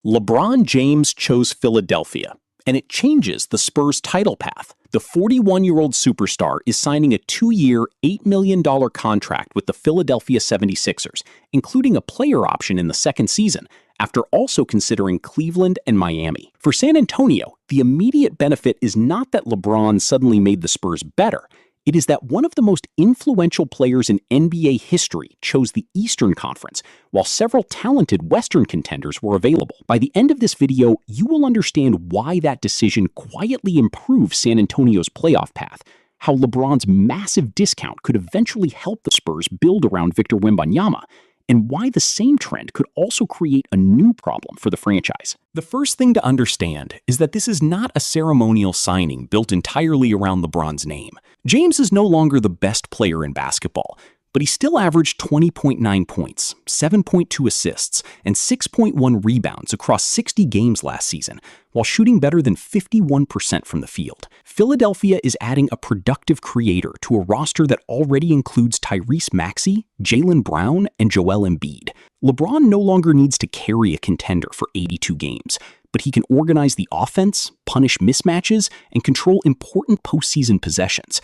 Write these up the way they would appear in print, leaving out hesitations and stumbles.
LeBron James chose Philadelphia, and it changes the Spurs' title path. The 41-year-old superstar is signing a 2-year, $8 million contract with the Philadelphia 76ers, including a player option in the second season, after also considering Cleveland and Miami. For San Antonio, the immediate benefit is not that LeBron suddenly made the Spurs better. It is that one of the most influential players in NBA history chose the Eastern Conference, while several talented Western contenders were available. By the end of this video, you will understand why that decision quietly improved San Antonio's playoff path, how LeBron's massive discount could eventually help the Spurs build around Victor Wembanyama, and why the same trend could also create a new problem for the franchise. The first thing to understand is that this is not a ceremonial signing built entirely around LeBron's name. James is no longer the best player in basketball, but he still averaged 20.9 points, 7.2 assists, and 6.1 rebounds across 60 games last season, while shooting better than 51% from the field. Philadelphia is adding a productive creator to a roster that already includes Tyrese Maxey, Jaylen Brown, and Joel Embiid. LeBron no longer needs to carry a contender for 82 games, but he can organize the offense, punish mismatches, and control important postseason possessions.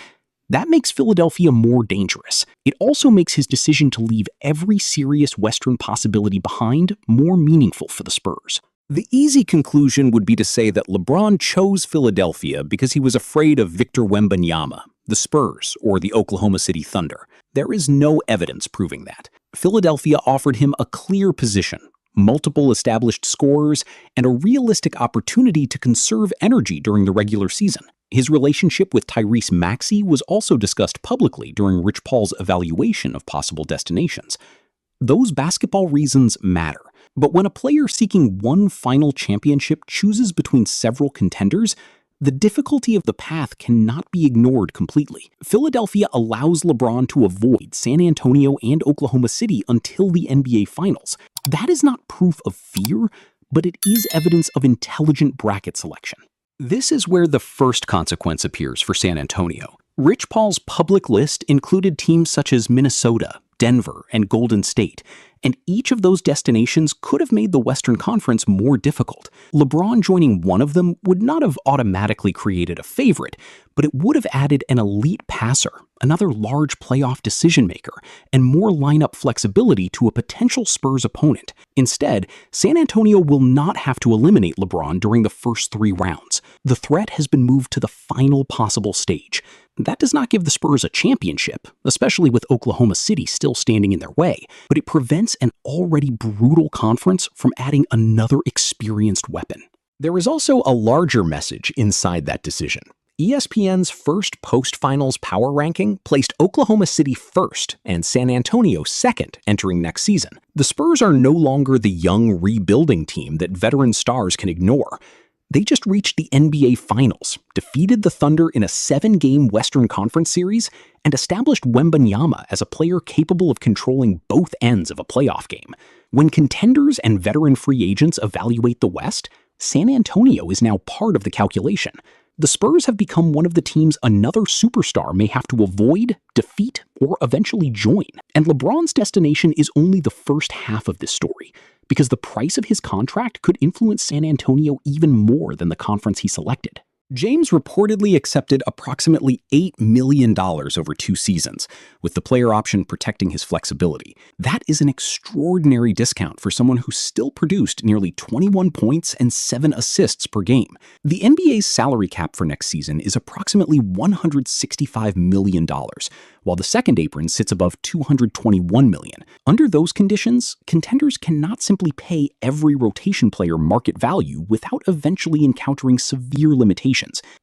That makes Philadelphia more dangerous. It also makes his decision to leave every serious Western possibility behind more meaningful for the Spurs. The easy conclusion would be to say that LeBron chose Philadelphia because he was afraid of Victor Wembanyama, the Spurs, or the Oklahoma City Thunder. There is no evidence proving that. Philadelphia offered him a clear position, multiple established scorers, and a realistic opportunity to conserve energy during the regular season. His relationship with Tyrese Maxey was also discussed publicly during Rich Paul's evaluation of possible destinations. Those basketball reasons matter, but when a player seeking one final championship chooses between several contenders, the difficulty of the path cannot be ignored completely. Philadelphia allows LeBron to avoid San Antonio and Oklahoma City until the NBA Finals. That is not proof of fear, but it is evidence of intelligent bracket selection. This is where the first consequence appears for San Antonio. Rich Paul's public list included teams such as Minnesota, Denver, and Golden State, and each of those destinations could have made the Western Conference more difficult. LeBron joining one of them would not have automatically created a favorite, but it would have added an elite passer, another large playoff decision-maker, and more lineup flexibility to a potential Spurs opponent. Instead, San Antonio will not have to eliminate LeBron during the first 3 rounds. The threat has been moved to the final possible stage. That does not give the Spurs a championship, especially with Oklahoma City still standing in their way, but it prevents an already brutal conference from adding another experienced weapon. There is also a larger message inside that decision. ESPN's first post-finals power ranking placed Oklahoma City first and San Antonio second entering next season. The Spurs are no longer the young, rebuilding team that veteran stars can ignore. They just reached the NBA Finals, defeated the Thunder in a 7-game Western Conference series, and established Wembanyama as a player capable of controlling both ends of a playoff game. When contenders and veteran free agents evaluate the West, San Antonio is now part of the calculation. The Spurs have become one of the teams another superstar may have to avoid, defeat, or eventually join. And LeBron's destination is only the first half of this story, because the price of his contract could influence San Antonio even more than the conference he selected. James reportedly accepted approximately $8 million over 2 seasons, with the player option protecting his flexibility. That is an extraordinary discount for someone who still produced nearly 21 points and 7 assists per game. The NBA's salary cap for next season is approximately $165 million, while the second apron sits above $221 million. Under those conditions, contenders cannot simply pay every rotation player market value without eventually encountering severe limitations.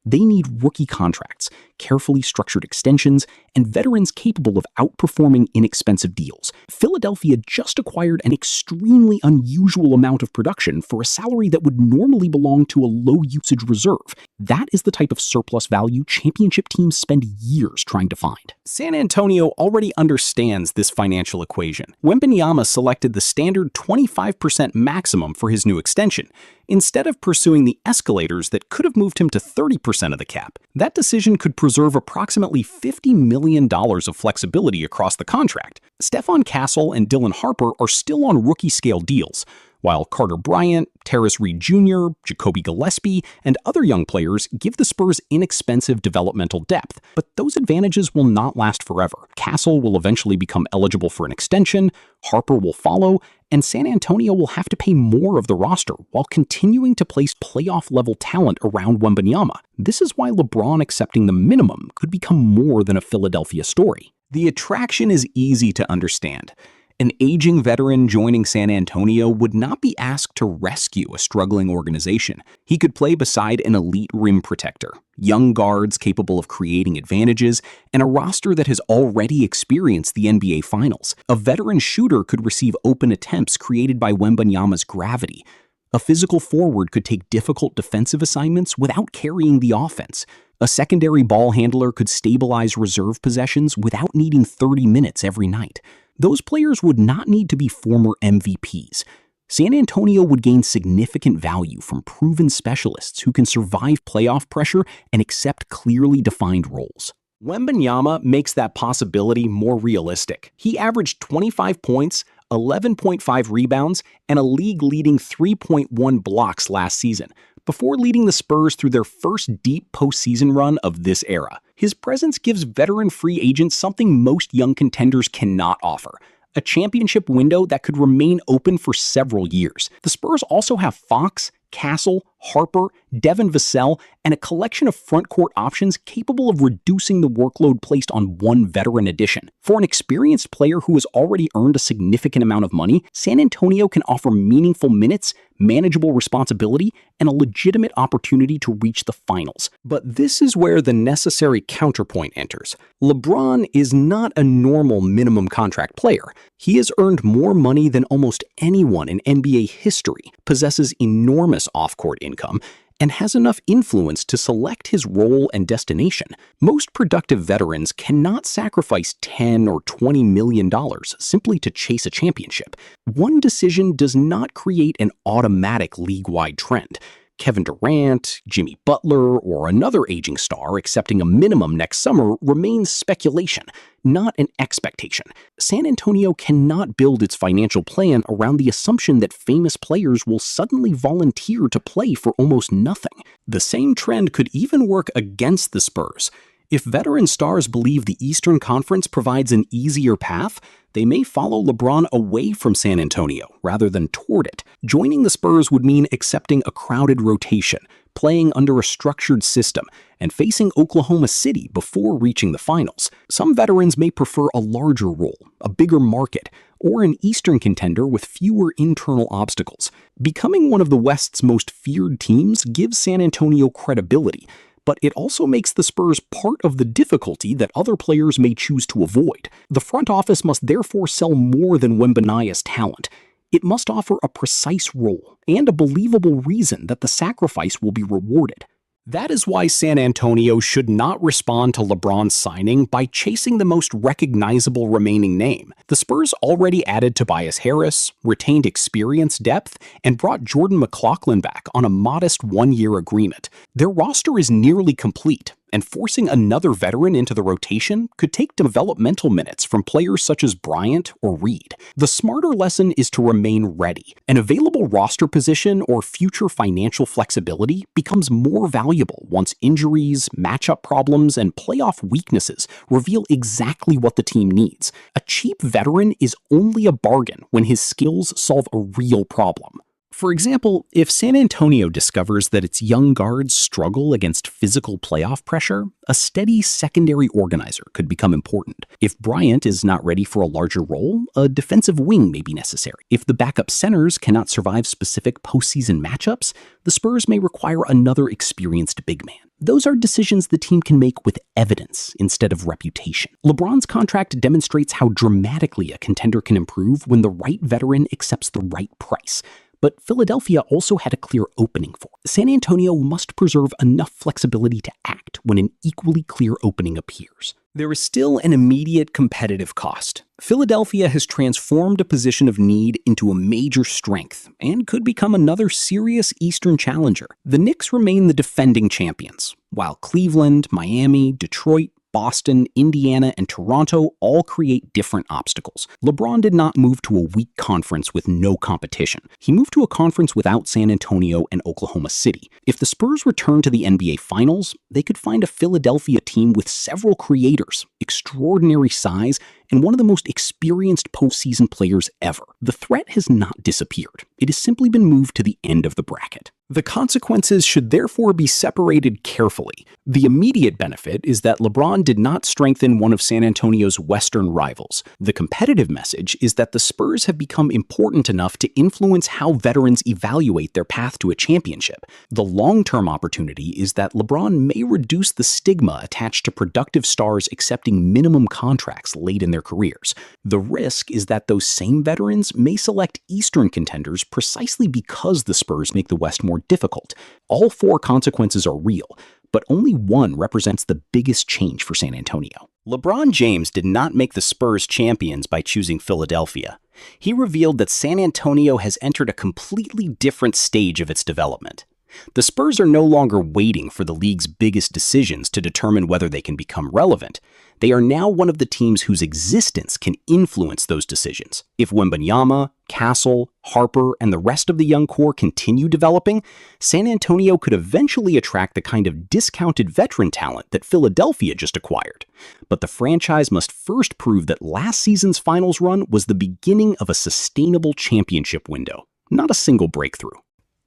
They need rookie contracts, carefully structured extensions, and veterans capable of outperforming inexpensive deals. Philadelphia just acquired an extremely unusual amount of production for a salary that would normally belong to a low-usage reserve. That is the type of surplus value championship teams spend years trying to find. San Antonio already understands this financial equation. Wembanyama selected the standard 25% maximum for his new extension, instead of pursuing the escalators that could have moved him to 30% of the cap. That decision could preserve approximately $50 million of flexibility across the contract. Stephon Castle and Dylan Harper are still on rookie-scale deals, while Carter Bryant, Terrace Reed Jr., Jacoby Gillespie, and other young players give the Spurs inexpensive developmental depth, but those advantages will not last forever. Castle will eventually become eligible for an extension, Harper will follow, and San Antonio will have to pay more of the roster while continuing to place playoff-level talent around Wembanyama. This is why LeBron accepting the minimum could become more than a Philadelphia story. The attraction is easy to understand. An aging veteran joining San Antonio would not be asked to rescue a struggling organization. He could play beside an elite rim protector, young guards capable of creating advantages, and a roster that has already experienced the NBA Finals. A veteran shooter could receive open attempts created by Wembanyama's gravity. A physical forward could take difficult defensive assignments without carrying the offense. A secondary ball handler could stabilize reserve possessions without needing 30 minutes every night. Those players would not need to be former MVPs. San Antonio would gain significant value from proven specialists who can survive playoff pressure and accept clearly defined roles. Wembanyama makes that possibility more realistic. He averaged 25 points, 11.5 rebounds, and a league-leading 3.1 blocks last season, before leading the Spurs through their first deep postseason run of this era. His presence gives veteran free agents something most young contenders cannot offer: a championship window that could remain open for several years. The Spurs also have Fox, Castle, Harper, Devin Vassell, and a collection of front-court options capable of reducing the workload placed on one veteran addition. For an experienced player who has already earned a significant amount of money, San Antonio can offer meaningful minutes, manageable responsibility, and a legitimate opportunity to reach the finals. But this is where the necessary counterpoint enters. LeBron is not a normal minimum contract player. He has earned more money than almost anyone in NBA history, possesses enormous off-court income, and has enough influence to select his role and destination. Most productive veterans cannot sacrifice $10 or $20 million simply to chase a championship. One decision does not create an automatic league-wide trend. Kevin Durant, Jimmy Butler, or another aging star accepting a minimum next summer remains speculation, not an expectation. San Antonio cannot build its financial plan around the assumption that famous players will suddenly volunteer to play for almost nothing. The same trend could even work against the Spurs. If veteran stars believe the Eastern Conference provides an easier path, they may follow LeBron away from San Antonio rather than toward it. Joining the Spurs would mean accepting a crowded rotation, playing under a structured system, and facing Oklahoma City before reaching the finals. Some veterans may prefer a larger role, a bigger market, or an Eastern contender with fewer internal obstacles. Becoming one of the West's most feared teams gives San Antonio credibility, but it also makes the Spurs part of the difficulty that other players may choose to avoid. The front office must therefore sell more than Wembanyama's talent. It must offer a precise role and a believable reason that the sacrifice will be rewarded. That is why San Antonio should not respond to LeBron's signing by chasing the most recognizable remaining name. The Spurs already added Tobias Harris, retained experience depth, and brought Jordan McLaughlin back on a modest one-year agreement. Their roster is nearly complete, and forcing another veteran into the rotation could take developmental minutes from players such as Bryant or Reed. The smarter lesson is to remain ready. An available roster position or future financial flexibility becomes more valuable once injuries, matchup problems, and playoff weaknesses reveal exactly what the team needs. A cheap veteran is only a bargain when his skills solve a real problem. For example, if San Antonio discovers that its young guards struggle against physical playoff pressure, a steady secondary organizer could become important. If Bryant is not ready for a larger role, a defensive wing may be necessary. If the backup centers cannot survive specific postseason matchups, the Spurs may require another experienced big man. Those are decisions the team can make with evidence instead of reputation. LeBron's contract demonstrates how dramatically a contender can improve when the right veteran accepts the right price. But Philadelphia also had a clear opening for it. San Antonio must preserve enough flexibility to act when an equally clear opening appears. There is still an immediate competitive cost. Philadelphia has transformed a position of need into a major strength and could become another serious Eastern challenger. The Knicks remain the defending champions, while Cleveland, Miami, Detroit, Boston, Indiana, and Toronto all create different obstacles. LeBron did not move to a weak conference with no competition. He moved to a conference without San Antonio and Oklahoma City. If the Spurs return to the NBA Finals, they could find a Philadelphia team with several creators, extraordinary size, and one of the most experienced postseason players ever. The threat has not disappeared. It has simply been moved to the end of the bracket. The consequences should therefore be separated carefully. The immediate benefit is that LeBron did not strengthen one of San Antonio's Western rivals. The competitive message is that the Spurs have become important enough to influence how veterans evaluate their path to a championship. The long-term opportunity is that LeBron may reduce the stigma attached to productive stars accepting minimum contracts late in their careers. The risk is that those same veterans may select Eastern contenders precisely because the Spurs make the West more difficult. All four consequences are real, but only one represents the biggest change for San Antonio. LeBron James did not make the Spurs champions by choosing Philadelphia. He revealed that San Antonio has entered a completely different stage of its development. The Spurs are no longer waiting for the league's biggest decisions to determine whether they can become relevant. They are now one of the teams whose existence can influence those decisions. If Wembanyama, Castle, Harper, and the rest of the young core continue developing, San Antonio could eventually attract the kind of discounted veteran talent that Philadelphia just acquired. But the franchise must first prove that last season's finals run was the beginning of a sustainable championship window, not a single breakthrough.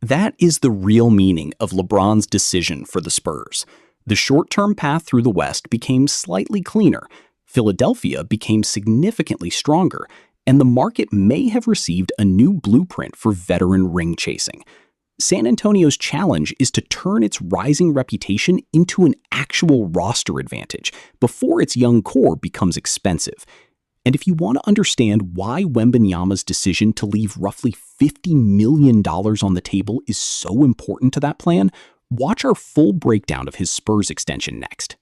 That is the real meaning of LeBron's decision for the Spurs. The short-term path through the West became slightly cleaner, Philadelphia became significantly stronger, and the market may have received a new blueprint for veteran ring chasing. San Antonio's challenge is to turn its rising reputation into an actual roster advantage before its young core becomes expensive. And if you want to understand why Wembanyama's decision to leave roughly $50 million on the table is so important to that plan, watch our full breakdown of his Spurs extension next.